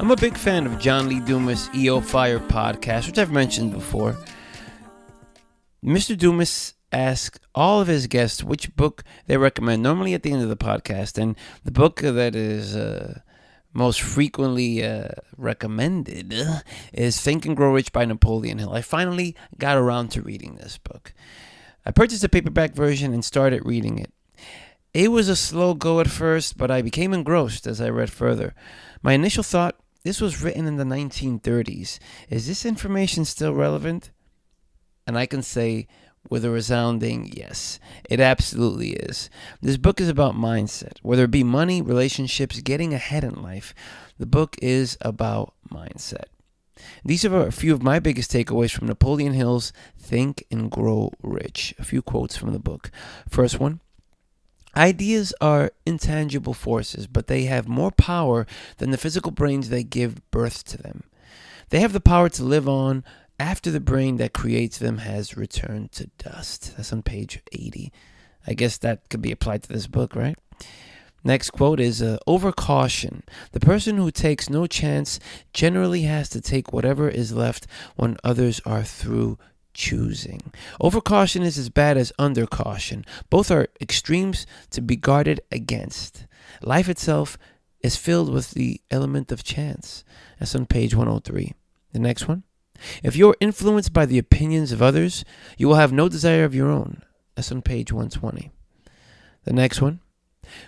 I'm a big fan of John Lee Dumas' EO Fire podcast, which I've mentioned before. Mr. Dumas asks all of his guests which book they recommend, normally at the end of the podcast. And the book that is most frequently recommended is Think and Grow Rich by Napoleon Hill. I finally got around to reading this book. I purchased a paperback version and started reading it. It was a slow go at first, but I became engrossed as I read further. My initial thought, this was written in the 1930s. Is this information still relevant? And I can say with a resounding yes, it absolutely is. This book is about mindset. Whether it be money, relationships, getting ahead in life, the book is about mindset. These are a few of my biggest takeaways from Napoleon Hill's Think and Grow Rich. A few quotes from the book. First one, ideas are intangible forces, but they have more power than the physical brains that give birth to them. They have the power to live on after the brain that creates them has returned to dust. That's on page 80. I guess that could be applied to this book, right? Next quote is overcaution. The person who takes no chance generally has to take whatever is left when others are through choosing. Overcaution is as bad as undercaution. Both are extremes to be guarded against. Life itself is filled with the element of chance. That's on page 103. The next one. If you're influenced by the opinions of others, you will have no desire of your own. That's on page 120. The next one.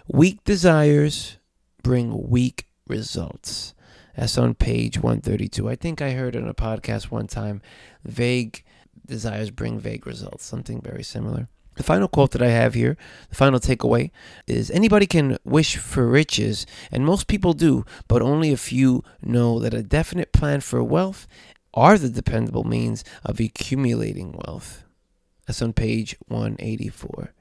Weak desires bring weak results. That's on page 132. I think I heard on a podcast one time, vague desires bring vague results. Something very similar. The final quote that I have here, the final takeaway, is anybody can wish for riches, and most people do, but only a few know that a definite plan for wealth are the dependable means of accumulating wealth. That's on page 184.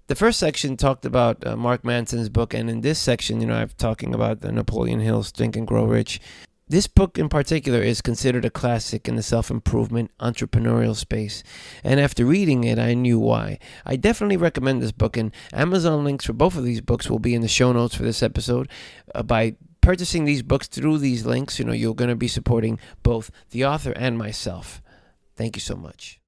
The first section talked about Mark Manson's book, and in this section, I'm talking about the Napoleon Hill's Think and Grow Rich. This book in particular is considered a classic in the self-improvement entrepreneurial space, and after reading it, I knew why. I definitely recommend this book, and Amazon links for both of these books will be in the show notes for this episode. By purchasing these books through these links, you're going to be supporting both the author and myself. Thank you so much.